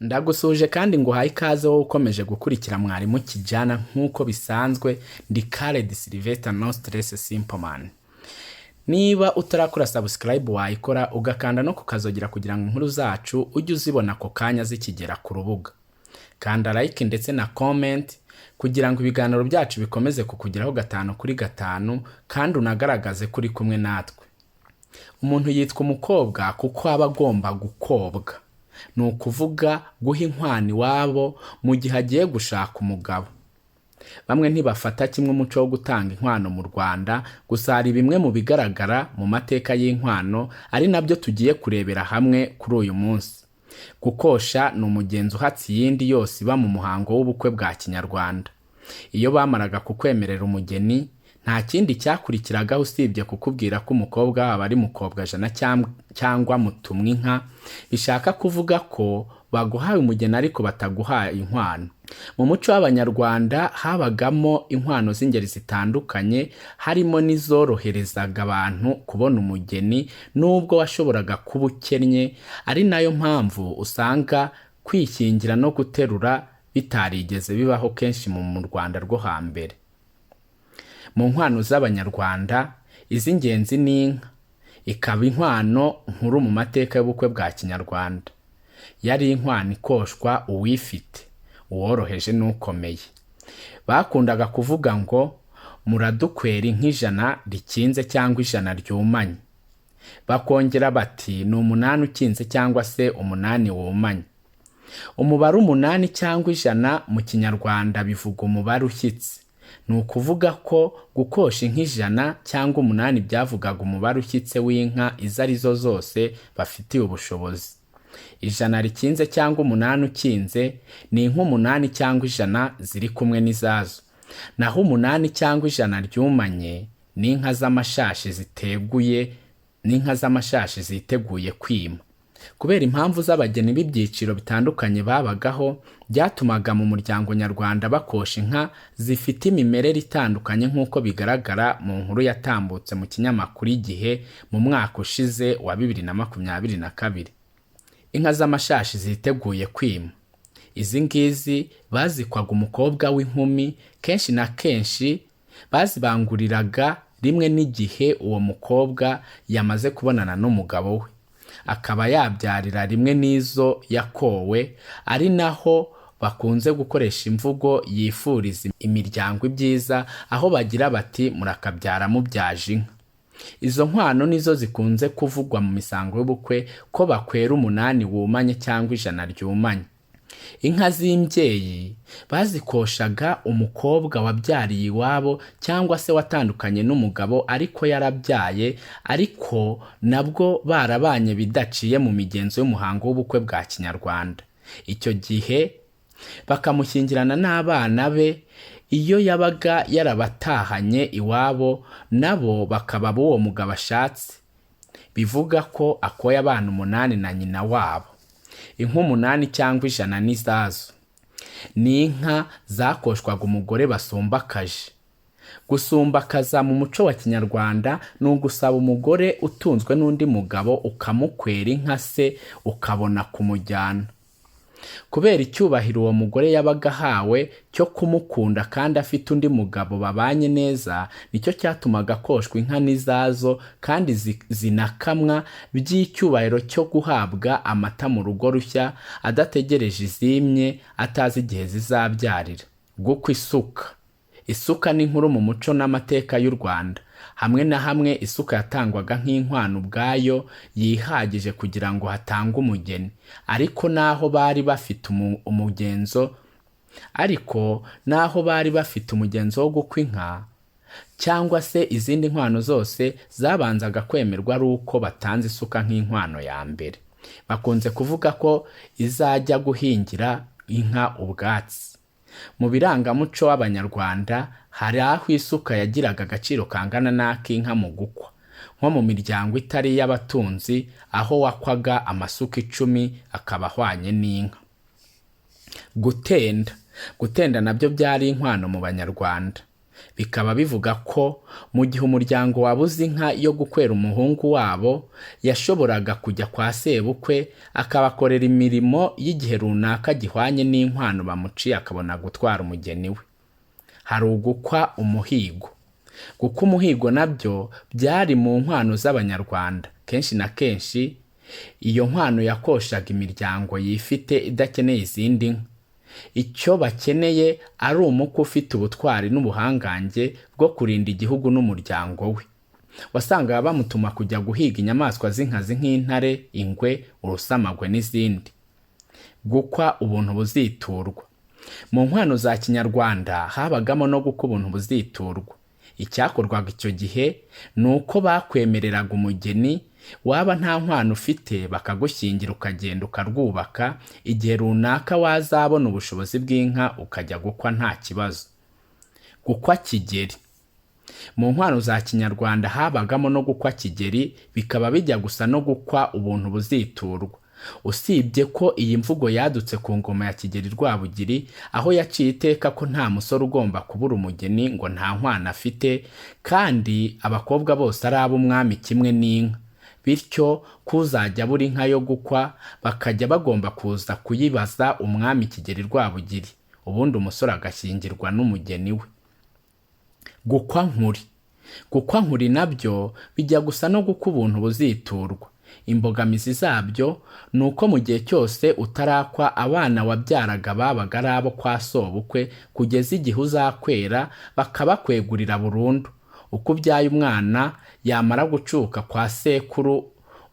Ndagusuje kandi nguhaye ikaze wowe ukomeje gukurikira mwarimu kijana nk'uko bisanzwe ndi Khaled Sylvester no stress simple man. Niba utarakora subscribe wayikora ugakanda no kukazogera kugira ngo inkuru zacu ujye uzibona ako kanya zikigera ku rubuga. Kanda like ndetse na comment kugira ngo ibiganiro byacu bikomeze kukugeraho 5/5 kandi unagaragaze kuri kumwe natwe. Umuntu yitwa umukobwa kuko aba agomba gukobwa. Ni ukuvuga guha inkwano iwabo mu gihe agiye gushaka umugabo. Bamwe ntibafata kimwe umuco wo gutanga inkwano mu Rwanda, gusa hari bimwe mu bigaragara mu mateka y'inkwano ari nabyo tugiye kurebera hamwe kuri uyu munsi. Gukosha ni umugenzo uhatse iyindi yose iba mu muhango w'ubukwe bwa Kinyarwanda. Iyo bamaraga kukwemerera umugeni, nta kindi cyakurikiraga usibye kukubwira ko umukobwa waba ari mukobwa jana cyangwa mutumwa inka, bishaka kuvuga ko baguhaye umugeni ariko bataguhaye inkwano. Mu muco w'Abanyarwanda habagamo inkwano z'ingeri zitandukanye, harimo n'izoroherezaga abantu kubona umugeni nubwo washoboraga kuba ukennye, ari nayo mpamvu usanga kwishyingira no guterura bitarigeze bibaho kenshi mu Rwanda rwo hambere. Mu nkwano z'Abanyarwanda iz'ingenzi ni inka, ikaba inkwano nkuru mu mateka y'ubukwe bwa Kinyarwanda. Yari inkwano ikoshwa uwifite, uworoheje n'ukomeye. Bakundaga kuvuga ngo muradukwera nk'ijana rikinze cyangwa ijana ryumanye. Bakongera bati ni 8 ukinze cyangwa se 8 wumanye. Umubare 8 cyangwa ijana mu Kinyarwanda bivuga umubare ushyitse. Ni ukuvuga ko gukosha nk'ijana cyangwa 8 byavugaga umubare ushyitse w'inka izo arizo zose bafitiye ubushobozi. Ijana rikinze cyangwa 8 ukinze ni inka 8 cyangwa ijana ziri kumwe n'izazo. Naho 8 cyangwa ijana ryumanye ni inka z'amashashi ziteguye kwima. Kubera impamvu z'abageni b'ibyiciro bitandukanye babagaho, byatumaga mu muryango nyarwanda bakosha inka zifite imimerere itandukanye nk'uko bigaragara mu nkuru yatambutse mu kinyamakuru Igihe mu mwaka ushize wa 2022. Inka z'amashashi ziteguye kwima. Izi ngizi bazikwaga umukobwa w'inkumi, kenshi na kenshi bazibanguriraga rimwe n'igihe uwo mukobwa yamaze kubonana n'umugabo we. Akaba yabyarira rimwe n'izo yakowe, ari naho bakunze gukoresha imvugo yifuriza imiryango ibyiza, aho bagira bati murakabyara mubyaje inka. Izo nkwano nizo zikunze kuvugwa mu misango y'ubukwe ko bakwera 8 wumanye cyangwa ijana ryumanye. Inka z'imbyeyi bazikoshaga umukobwa wabyariye iwabo cyangwa se watandukanye n'umugabo ariko yarabyaye, ariko nabwo barabanye bidaciye mu migenzo y'umuhango w'ubukwe bwa Kinyarwanda. Icyo gihe bakamushyingirana n'abana be. Iyo yabaga yarabatahanye iwabo, nabo bakaba b'uwo mugabo ashatse, bivuga ko akoye abana 8 na nyina wabo. Inka 8 cyangwa ijana n'izazo ni inka zakoshwaga umugore basumbakaje. Gusumbakaza mu muco wa Kinyarwanda ni ugusaba umugore utunzwe n'undi mugabo ukamukwera inka se ukabona kumujyana. Kubera icyubahiro uwo mugore yabaga ahawe cyo kumukunda kandi afite undi mugabo babanye neza, nicyo cyatumaga koshwa inka n'izazo kandi zinakamwa by'icyubahiro cyo guhabwa amata mu rugo rushya, adategereje izimye, atazi igihe zizabyarira. Gukwa isuka ni inkuru mu muco n'amateka y'u Rwanda. Hamwe na hamwe isuka yatangwaga nk'inkwano ubwayo yihagije kugira ngo hatangwe umugeni. Ariko naho bari bafite umugenzo wo gukwa inka cyangwa se izindi nkwano zose zabanzaga kwemerwa ari uko batanze isuka nk'inkwano ya mbere. Bakunze kuvuga ko izajya guhingira inka ubwatsi. Mu birangamuco w'Abanyarwanda hari aho isuka yagiraga agaciro kangana n'ak'inka mu gukwa, nko mu miryango itari y'abatunzi, aho wakwaga amasuka 10 akaba ahwanye n'inka. Gutenda nabyo byari inkwano mu Banyarwanda. bikaba bivuga ko mu gihe umuryango wabuze inka yo gukwera umuhungu wabo yashoboraga kujya kwa sebukwe akabakorera imirimo y'igihe runaka gihwanye n'inkwano bamuciye akabona gutwara umugeni we. Hari ugukwa umuhigo. Gukwa umuhigo nabyo byari mu nkwano z'Abanyarwanda. Kenshi na kenshi iyo nkwano yakoshaga imiryango yifite idakeneye izindi nka. Icyo bakeneye ari umukwe ufite ubutwari n'ubuhangange bwo kurinda igihugu n'umuryango we. Wasangaga bamutuma kujya guhiga inyamaswa z'inkazi nk'intare, ingwe, urusamagwe n'izindi. Gukwa ubuntu buziturwa. Mu nkwano za Kinyarwanda habagamo no gukwa ubuntu buziturwa. Icyakorwaga icyo gihe ni uko bakwemereraga umugeni, waba nta nkwano ufite bakagushyingira ukagenda ukarwubaka, igihe runaka wazabona ubushobozi bw'inka ukajya gukwa nta kibazo. Gukwa kigeri. Mu nkwano za Kinyarwanda habagamo no gukwa kigeri, bikaba bijya gusa no gukwa ubuntu buziturwa. Usibye ko iyi mvugo yadutse ku ngoma ya Kigeli Rwabugiri, aho yaciye iteka ko nta musore ugomba kubura umugeni ngo nta nkwano afite, kandi abakobwa bose ari ab'umwami kimwe n'inka. Bityo kuzajya buri inka yo gukwa bakajya bagomba kuza kuyibaza umwami Kigeli Rwabugiri, ubundi umusore agashyingirwa n'umugeni we. Gukwa nkuri. Gukwa nkuri nabyo bijya gusa no gukwa ubuntu buziturwa. Imbogamizi zabyo ni uko mu gihe cyose utarakwa abana wabyaraga babaga ari abo kwa sobukwe kugeza igihe uzakwera bakabakwegurira burundu. Uko ubyaye umwana yamara gucuka kwa sekuru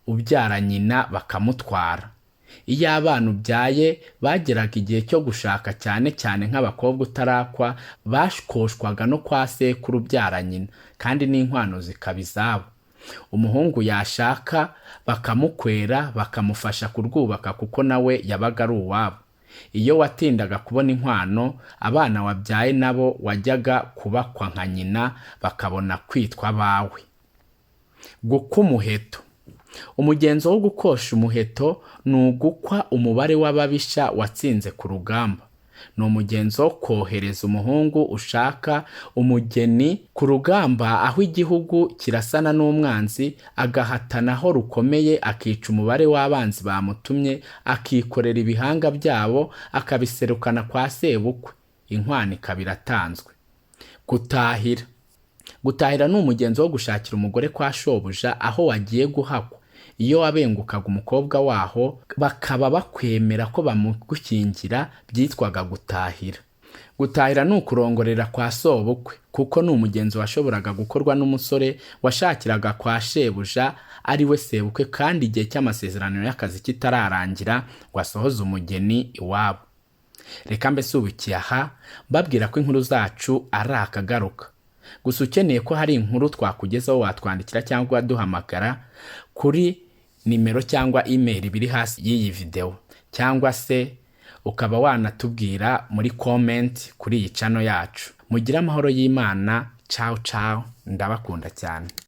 ubyara nyina bakamutwara. Iyo abana ubyaye bageraga igihe cyo gushaka, cyane cyane nk'abakobwa utarakwa, bakoshwaga no kwa sekuru ubyara nyina, kandi n'inkwano zikaba izabo. Umuhungu yashaka bakamukwera bakamufasha kurwubaka kuko nawe yabaga ari uwabo. Iyo watindaga kubona inkwano, abana wabyaye nabo wajyaga kubakwa nka nyina bakabona kwitwa abawe. Gukwa umuheto. Umugenzo wo gukosha umuheto ni ugukwa umubare w'ababisha watsinze ku rugamba. Ni umugenzo wo kohereza umuhungu ushaka umugeni ku rugamba, aho igihugu kirasana n'umwanzi, agahatana aho rukomeye, akica umubare w'abanzi bamutumye, akikorera ibihanga byabo, akabiserukana kwa sebukwe. Inkwano ikaba iratanzwe. Gutahira. Gutahira ni umugenzo wo gushakira umugore kwa shobuja aho wagiye guhakwa. Iyo wabengukaga umukobwa waho bakaba bakwemera ko bamugushyingira, byitwaga gutahira. Gutahira ni ukurongorera kwa sobukwe, kuko ni umugenzo washoboraga gukorwa n'umusore washakiraga kwa shebuja ari we sebukwe, kandi igihe cy'amasezerano y'akazi kitararangira ngo asohoze umugeni iwabo. Reka mbese ubukiye aha babwira ko inkuru zacu ari akagaruka. Gusa ukeneye ko hari inkuru twakugezaho watwandikira cyangwa ukaduhamagara kuri nimero cyangwa email biri hasi y'iyi video, cyangwa se ukaba wanatubwira muri comment kuri iyi channel yacu. Mugire amahoro y'Imana. Ciao ciao, ndabakunda cyane.